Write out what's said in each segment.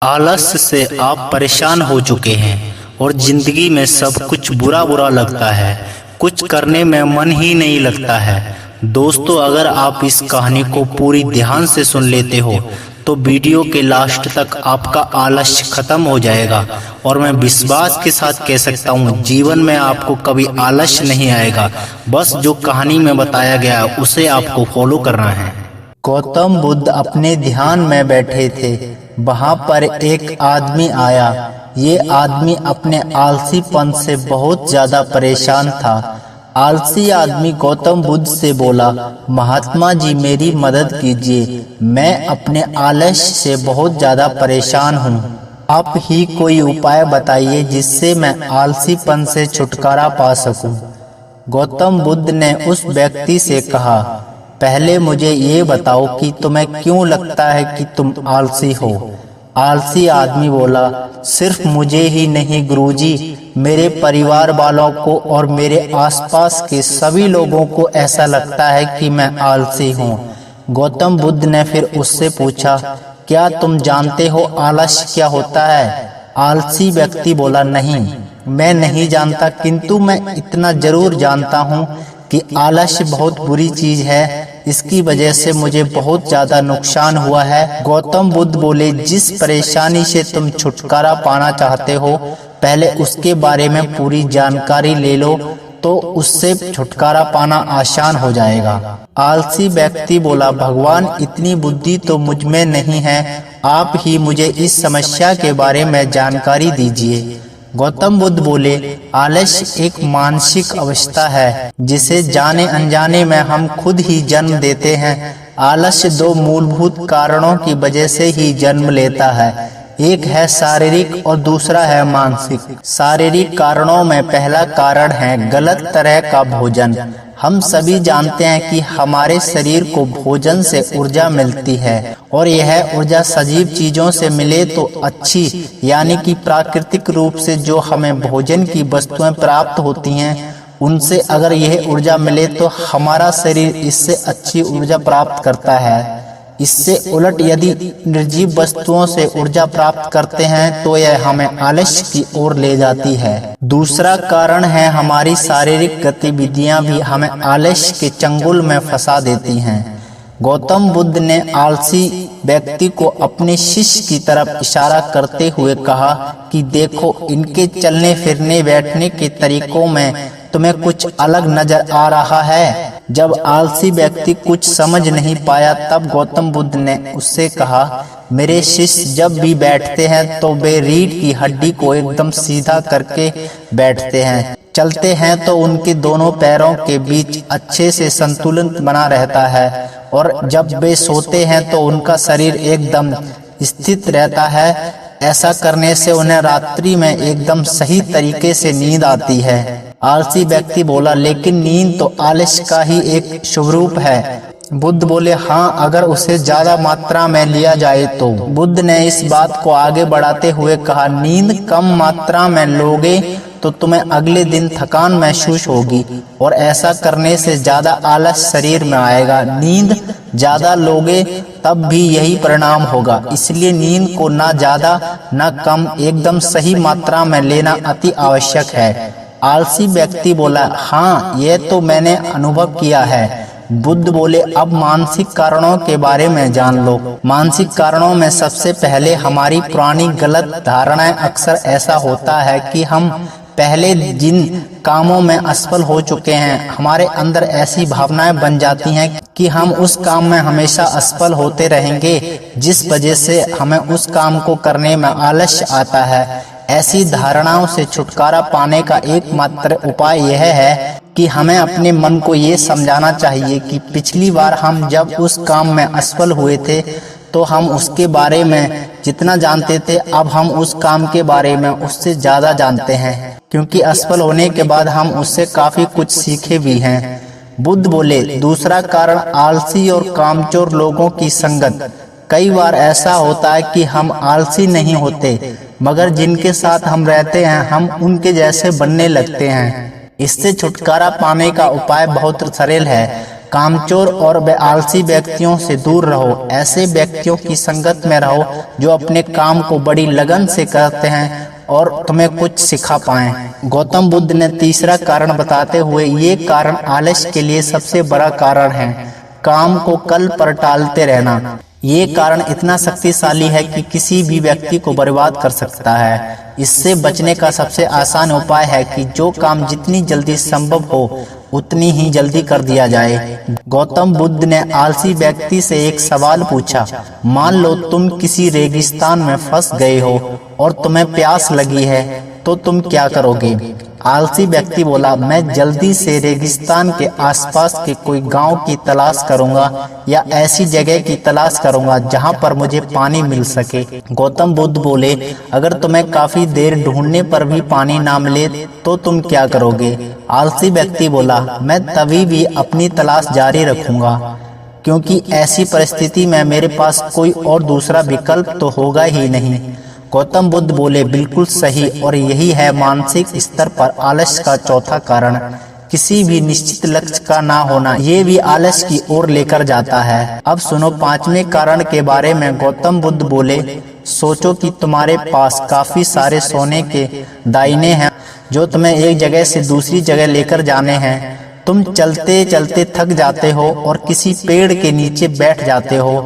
आलस्य से आप परेशान हो चुके हैं और जिंदगी में सब कुछ बुरा बुरा लगता है, कुछ करने में मन ही नहीं लगता है। दोस्तों, अगर आप इस कहानी को पूरी ध्यान से सुन लेते हो तो वीडियो के लास्ट तक आपका आलस्य खत्म हो जाएगा और मैं विश्वास के साथ कह सकता हूँ जीवन में आपको कभी आलस्य नहीं आएगा। बस जो कहानी में बताया गया उसे आपको फॉलो करना है। गौतम बुद्ध अपने ध्यान में बैठे थे। वहां पर एक आदमी आया। ये आदमी अपने आलसीपन से बहुत ज्यादा परेशान था। आलसी आदमी गौतम बुद्ध से बोला, महात्मा जी मेरी मदद कीजिए, मैं अपने आलस्य से बहुत ज्यादा परेशान हूँ। आप ही कोई उपाय बताइए जिससे मैं आलसीपन से छुटकारा पा सकूं। गौतम बुद्ध ने उस व्यक्ति से कहा, पहले मुझे ये बताओ कि तुम्हें क्यों लगता है कि तुम आलसी हो। आलसी आदमी बोला, सिर्फ मुझे ही नहीं गुरुजी, मेरे परिवार वालों को और मेरे आसपास के सभी लोगों को ऐसा लगता है कि मैं आलसी हूँ। गौतम बुद्ध ने फिर उससे पूछा, क्या तुम जानते हो आलस्य क्या होता है? आलसी व्यक्ति बोला, नहीं, मैं नहीं जानता, किंतु मैं इतना जरूर जानता हूँ कि आलस्य बहुत बुरी चीज है। इसकी वजह से मुझे बहुत ज्यादा नुकसान हुआ है। गौतम बुद्ध बोले, जिस परेशानी से तुम छुटकारा पाना चाहते हो पहले उसके बारे में पूरी जानकारी ले लो, तो उससे छुटकारा पाना आसान हो जाएगा। आलसी व्यक्ति बोला, भगवान इतनी बुद्धि तो मुझ में नहीं है, आप ही मुझे इस समस्या के बारे में जानकारी दीजिए। गौतम बुद्ध बोले, आलस्य एक मानसिक अवस्था है जिसे जाने अनजाने में हम खुद ही जन्म देते हैं। आलस्य दो मूलभूत कारणों की वजह से ही जन्म लेता है, एक है शारीरिक और दूसरा है मानसिक। शारीरिक कारणों में पहला कारण है गलत तरह का भोजन। हम सभी जानते हैं कि हमारे शरीर को भोजन से ऊर्जा मिलती है और यह ऊर्जा सजीव चीजों से मिले तो अच्छी, यानी कि प्राकृतिक रूप से जो हमें भोजन की वस्तुएं प्राप्त होती हैं उनसे अगर यह ऊर्जा मिले तो हमारा शरीर इससे अच्छी ऊर्जा प्राप्त करता है। इससे उलट यदि निर्जीव वस्तुओं से ऊर्जा प्राप्त करते हैं तो यह हमें आलस्य की ओर ले जाती है। दूसरा कारण है हमारी शारीरिक गतिविधियां भी हमें आलस्य के चंगुल में फंसा देती हैं। गौतम बुद्ध ने आलसी व्यक्ति को अपने शिष्य की तरफ इशारा करते हुए कहा कि देखो, इनके चलने फिरने बैठने के तरीकों में तुम्हें कुछ अलग नजर आ रहा है। जब आलसी व्यक्ति कुछ समझ नहीं पाया तब गौतम बुद्ध ने उससे कहा, मेरे शिष्य जब भी बैठते हैं तो वे रीढ़ की हड्डी को एकदम सीधा करके बैठते हैं। चलते हैं तो उनके दोनों पैरों के बीच अच्छे से संतुलन बना रहता है और जब वे सोते हैं तो उनका शरीर एकदम स्थित रहता है। ऐसा करने से उन्हें रात्रि में एकदम सही तरीके से नींद आती है। आलसी व्यक्ति बोला, लेकिन नींद तो आलस्य का ही एक शुभ रूप है। बुद्ध बोले, हाँ, अगर उसे ज्यादा मात्रा में लिया जाए तो। बुद्ध ने इस बात को आगे बढ़ाते हुए कहा, नींद कम मात्रा में लोगे तो तुम्हें अगले दिन थकान महसूस होगी और ऐसा करने से ज्यादा आलस शरीर में आएगा। नींद ज्यादा लोगे तब भी यही परिणाम होगा। इसलिए नींद को ना ज्यादा ना कम, एकदम सही मात्रा में लेना अति आवश्यक है। आलसी व्यक्ति बोला, हाँ, यह तो मैंने अनुभव किया है। बुद्ध बोले, अब मानसिक कारणों के बारे में जान लो। मानसिक कारणों में सबसे पहले हमारी पुरानी गलत धारणाएं। अक्सर ऐसा होता है कि हम पहले जिन कामों में असफल हो चुके हैं हमारे अंदर ऐसी भावनाएं बन जाती हैं कि हम उस काम में हमेशा असफल होते रहेंगे, जिस वजह से हमें उस काम को करने में आलस्य आता है। ऐसी धारणाओं से छुटकारा पाने का एकमात्र उपाय यह है कि हमें अपने मन को ये समझाना चाहिए कि पिछली बार हम जब उस काम में असफल हुए थे तो हम उसके बारे में जितना जानते थे अब हम उस काम के बारे में उससे ज्यादा जानते हैं, क्योंकि असफल होने के बाद हम उससे काफी कुछ सीखे भी हैं। बुद्ध बोले, दूसरा कारण आलसी और कामचोर लोगों की संगत। कई बार ऐसा होता है कि हम आलसी नहीं होते मगर जिनके साथ हम रहते हैं हम उनके जैसे बनने लगते हैं। इससे छुटकारा पाने का उपाय बहुत सरल है। कामचोर और आलसी व्यक्तियों से दूर रहो। ऐसे व्यक्तियों की संगत में रहो जो अपने काम को बड़ी लगन से करते हैं और तुम्हें कुछ सिखा पाएं। गौतम बुद्ध ने तीसरा कारण बताते हुए ये कारण आलस्य के लिए सबसे बड़ा कारण है, काम को कल पर टालते रहना। ये कारण इतना शक्तिशाली है कि किसी भी व्यक्ति को बर्बाद कर सकता है। इससे बचने का सबसे आसान उपाय है कि जो काम जितनी जल्दी संभव हो उतनी ही जल्दी कर दिया जाए। गौतम बुद्ध ने आलसी व्यक्ति से एक सवाल पूछा, मान लो तुम किसी रेगिस्तान में फंस गए हो और तुम्हें प्यास लगी है, तो तुम क्या करोगे? आलसी व्यक्ति बोला, मैं जल्दी से रेगिस्तान के आसपास के कोई गांव की तलाश करूंगा या ऐसी जगह की तलाश करूंगा जहां पर मुझे पानी मिल सके। गौतम बुद्ध बोले, अगर तुम्हें काफी देर ढूंढने पर भी पानी ना मिले तो तुम क्या करोगे? आलसी व्यक्ति बोला, मैं तभी भी अपनी तलाश जारी रखूंगा, क्योंकि ऐसी परिस्थिति में मेरे पास कोई और दूसरा विकल्प तो होगा ही नहीं। गौतम बुद्ध बोले, बिल्कुल सही, और यही है मानसिक स्तर पर आलस्य का चौथा कारण। किसी भी निश्चित लक्ष्य का ना होना ये भी आलस्य की ओर लेकर जाता है। अब सुनो पांचवें कारण के बारे में। गौतम बुद्ध बोले, सोचो कि तुम्हारे पास काफी सारे सोने के दाइने हैं जो तुम्हें एक जगह से दूसरी जगह लेकर जाने हैं। तुम चलते चलते थक जाते हो और किसी पेड़ के नीचे बैठ जाते हो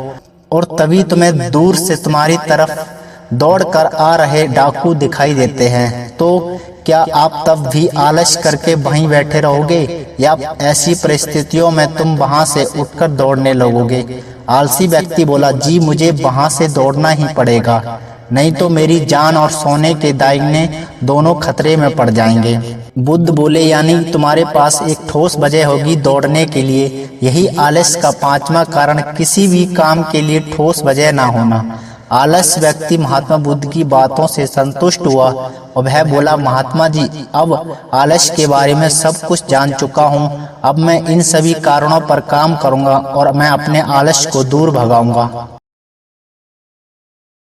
और तभी तुम्हें दूर से तुम्हारी तरफ दौड़कर आ रहे डाकू दिखाई देते हैं। तो क्या आप तब भी आलस्य करके वहीं बैठे रहोगे या ऐसी परिस्थितियों में तुम वहां से उठकर दौड़ने लगोगे? आलसी व्यक्ति बोला, जी मुझे वहां से दौड़ना ही पड़ेगा, नहीं तो मेरी जान और सोने के दाइने दोनों खतरे में पड़ जाएंगे। बुद्ध बोले, यानी तुम्हारे पास एक ठोस वजह होगी दौड़ने के लिए। यही आलस्य का पांचवा कारण, किसी भी काम के लिए ठोस वजह ना होना। आलस्य व्यक्ति महात्मा बुद्ध की बातों से संतुष्ट हुआ और वह बोला, महात्मा जी, अब आलस्य के बारे में सब कुछ जान चुका हूँ। अब मैं इन सभी कारणों पर काम करूँगा और मैं अपने आलस्य को दूर भगाऊंगा।